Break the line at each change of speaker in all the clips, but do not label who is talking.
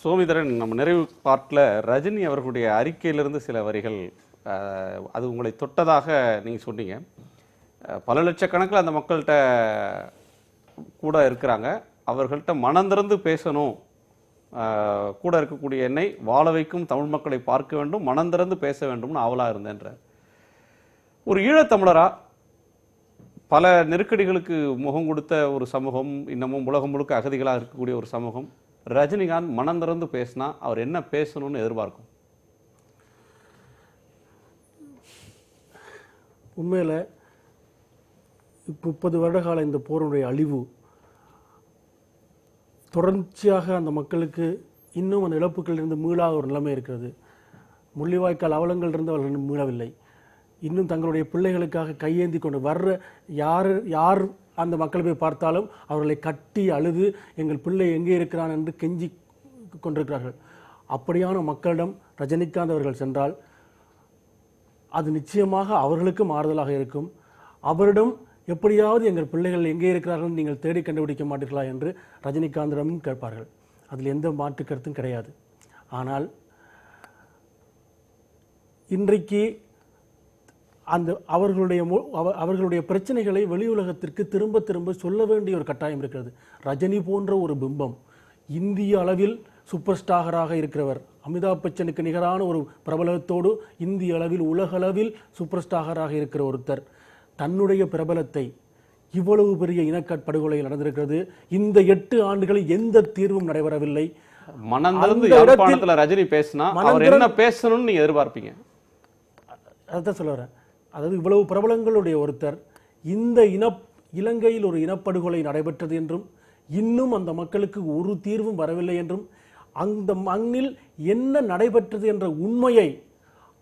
சோமிதரன், நம்ம நிறைவு பாட்டில் ரஜினி அவர்களுடைய அறிக்கையிலிருந்து சில வரிகள் அது உங்களை தொட்டதாக நீங்கள் சொன்னீங்க. பல லட்சக்கணக்கில் அந்த மக்கள்கிட்ட கூட இருக்கிறாங்க, அவர்கள்ட்ட மனந்திறந்து பேசணும், கூட இருக்கக்கூடிய என்னை வாழ வைக்கும் தமிழ் மக்களை பார்க்க வேண்டும், மனந்திறந்து பேச வேண்டும்னு ஆவலாக இருந்தேன்ற ஒரு ஈழத்தமிழரா பல நெருக்கடிகளுக்கு முகம் கொடுத்த ஒரு சமூகம், இன்னமும் உலகம் முழுக்க அகதிகளாக இருக்கக்கூடிய ஒரு சமூகம், ரஜினிகாந்த் மனம் திறந்து பேசினா அவர் என்ன பேசணும்னு எதிர்பார்க்கும்?
உண்மையில் 30 வருட கால இந்த போருடைய அழிவு தொடர்ச்சியாக அந்த மக்களுக்கு இன்னும் அந்த இழப்புகளிலிருந்து மீளாத ஒரு நிலைமை இருக்கிறது. முள்ளிவாய்க்கால் அவலங்களிலிருந்து அவர்கள் மீளவில்லை. இன்னும் தங்களுடைய பிள்ளைகளுக்காக கையேந்தி கொண்டு வர்ற யார் அந்த மக்களை போய் பார்த்தாலும் அவர்களை கட்டி அழுது எங்கள் பிள்ளை எங்கே இருக்கிறான் என்று கெஞ்சி கொண்டிருக்கிறார்கள். அப்படியான மக்களிடம் ரஜினிகாந்த் அவர்கள் சென்றால் அது நிச்சயமாக அவர்களுக்கும் ஆறுதலாக இருக்கும். அவரிடம் எப்படியாவது எங்கள் பிள்ளைகள் எங்கே இருக்கிறார்கள் நீங்கள் தேடி கண்டுபிடிக்க மாட்டீர்களா என்று ரஜினிகாந்திடமும் கேட்பார்கள். அதில் எந்த மாற்று கருத்தும் கிடையாது. ஆனால் இன்றைக்கு அந்த அவர்களுடைய பிரச்சனைகளை வெளி உலகத்திற்கு திரும்ப திரும்ப சொல்ல வேண்டிய ஒரு கட்டாயம் இருக்கிறது. ரஜினி போன்ற ஒரு பிம்பம், இந்திய அளவில் சூப்பர் ஸ்டாராக இருக்கிறவர், அமிதாப் பச்சனுக்கு நிகரான ஒரு பிரபலத்தோடு இந்திய அளவில் உலகளவில் சூப்பர் ஸ்டாராக இருக்கிற ஒருத்தர் தன்னுடைய பிரபலத்தை இவ்வளவு பெரிய இனக்கட்படுகொலை நடந்திருக்கிறது. இந்த 8 ஆண்டுகளில் எந்த தீர்வும் நடைபெறவில்லை.
மனந்திறந்து ரஜினி பேசினா அவர் என்ன பேசணும்னு நீங்க எதிர்பார்ப்பீங்க?
அதான் சொல்ல வரேன். அதாவது இவ்வளவு பிரபலங்களுடைய ஒருத்தர் இந்த இலங்கையில் ஒரு இனப்படுகொலை நடைபெற்றது என்றும் இன்னும் அந்த மக்களுக்கு ஒரு தீர்வும் வரவில்லை என்றும் அந்த மண்ணில் என்ன நடைபெற்றது என்ற உண்மையை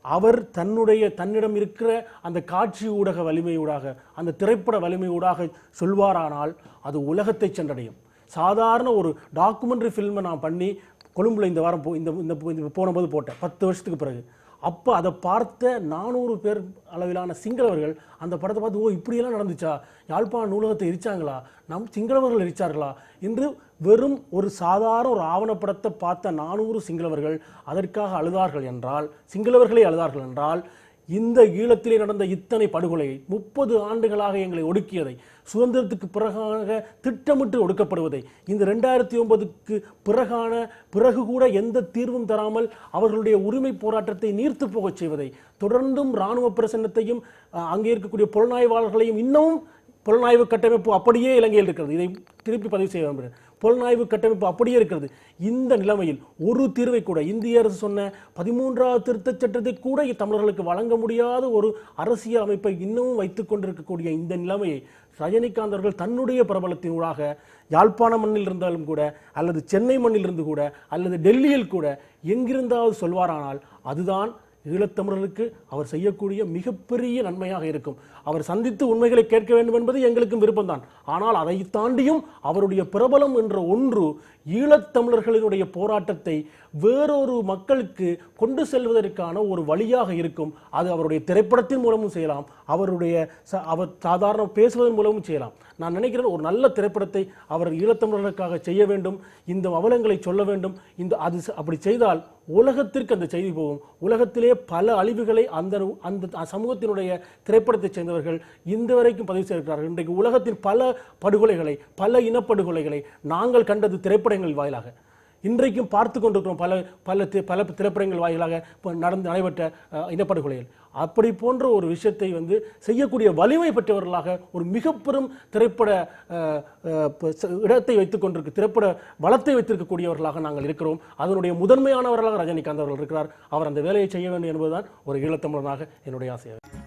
அவர் தன்னிடம் இருக்கிற அந்த காட்சி ஊடக வலிமையூடாக, அந்த திரைப்பட வலிமையூடாக சொல்வாரானால் அது உலகத்தை சென்றடையும். சாதாரண ஒரு டாக்குமெண்ட்ரி ஃபில்மை நான் பண்ணி கொழும்புல இந்த வாரம் போனபோது போட்டேன் 10 வருஷத்துக்கு பிறகு. அப்போ அதை பார்த்த 400 பேர் அளவிலான சிங்களவர்கள் அந்த படத்தை பார்த்து, ஓ இப்படியெல்லாம் நடந்துச்சா, யாழ்ப்பாண நூலகத்தை எரிச்சாங்களா, சிங்களவர்கள் எரிச்சார்களா என்று வெறும் ஒரு சாதாரண ஒரு ஆவணப்படத்தை பார்த்த 400 சிங்களவர்கள் அதற்காக அழுதார்கள் என்றால், சிங்களவர்களே அழுதார்கள் என்றால், இந்த ஈழத்திலே நடந்த இத்தனை படுகொலை 30 ஆண்டுகளாக எங்களை ஒடுக்கியதை, சுதந்திரத்துக்கு பிறகாக திட்டமிட்டு ஒடுக்கப்படுவதை, இந்த 2009க்கு பிறகு கூட எந்த தீர்வும் தராமல் அவர்களுடைய உரிமை போராட்டத்தை நீர்த்து போகச் செய்வதை, தொடர்ந்தும் இராணுவ பிரசன்னத்தையும் அங்கே இருக்கக்கூடிய புலனாய்வாளர்களையும் இன்னமும் புலனாய்வு கட்டமைப்பு அப்படியே இலங்கையில் இருக்கிறது. இதை திருப்பி பதிவு செய்ய விரும்புகிறேன். புலனாய்வு கட்டமைப்பு அப்படியே இருக்கிறது. இந்த நிலைமையில் ஒரு தீர்வை கூட இந்திய அரசு சொன்ன 13வது திருத்தச் சட்டத்தை கூட தமிழர்களுக்கு வழங்க முடியாத ஒரு அரசியல் அமைப்பை இன்னமும் வைத்துக் கொண்டிருக்கக்கூடிய இந்த நிலைமையை ரஜினிகாந்த் அவர்கள் தன்னுடைய பிரபலத்தினூடாக யாழ்ப்பாண மண்ணில் இருந்தாலும் கூட, அல்லது சென்னை மண்ணில் இருந்து கூட, அல்லது டெல்லியில் கூட எங்கிருந்தாவது சொல்வாரானால் அதுதான் ஈழத்தமிழர்களுக்கு அவர் செய்யக்கூடிய மிகப்பெரிய நன்மையாக இருக்கும். அவர் சந்தித்து உண்மைகளை கேட்க வேண்டும் என்பது எங்களுக்கும் விருப்பம்தான். ஆனால் அதை தாண்டியும் அவருடைய பிரபலம் என்ற ஒன்று ஈழத்தமிழர்களினுடைய போராட்டத்தை வேறொரு மக்களுக்கு கொண்டு செல்வதற்கான ஒரு வழியாக இருக்கும். அது அவருடைய திரைப்படத்தின் மூலமும் செய்யலாம், அவர் சாதாரண பேசுவதன் மூலமும் செய்யலாம். நான் நினைக்கிறேன் ஒரு நல்ல திரைப்படத்தை அவர் ஈழத்தமிழர்களுக்காக செய்ய வேண்டும், இந்த அவலங்களை சொல்ல வேண்டும். அப்படி செய்தால் உலகத்திற்கு அந்த செய்தி போகும். உலகத்திலே பல அழிவுகளை அந்த சமூகத்தினுடைய திரைப்படத்தை சேர்ந்தவர்கள் இந்த வரைக்கும் பதிவு செய்திருக்கிறார்கள். இன்றைக்கு உலகத்தின் பல படுகொலைகளை, பல இனப்படுகொலைகளை நாங்கள் கண்டது திரைப்படங்கள் வாயிலாக, இன்றைக்கும் பார்த்து கொண்டிருக்கிறோம். பல திரைப்படங்கள் வாயிலாக நடைபெற்ற இனப்படுகொலைகள். அப்படி போன்ற ஒரு விஷயத்தை செய்யக்கூடிய வலிமை பெற்றவர்களாக ஒரு மிக பெரும் திரைப்பட இடத்தை வைத்துக் கொண்டிருக்க, திரைப்பட வளத்தை வைத்திருக்கக்கூடியவர்களாக நாங்கள் இருக்கிறோம். அதனுடைய முதன்மையானவர்களாக ரஜினிகாந்த் அவர்கள் இருக்கிறார். அவர் அந்த வேலையை செய்ய வேண்டும் என்பதுதான் ஒரு ஈழத்தமிழனாக என்னுடைய ஆசையாக.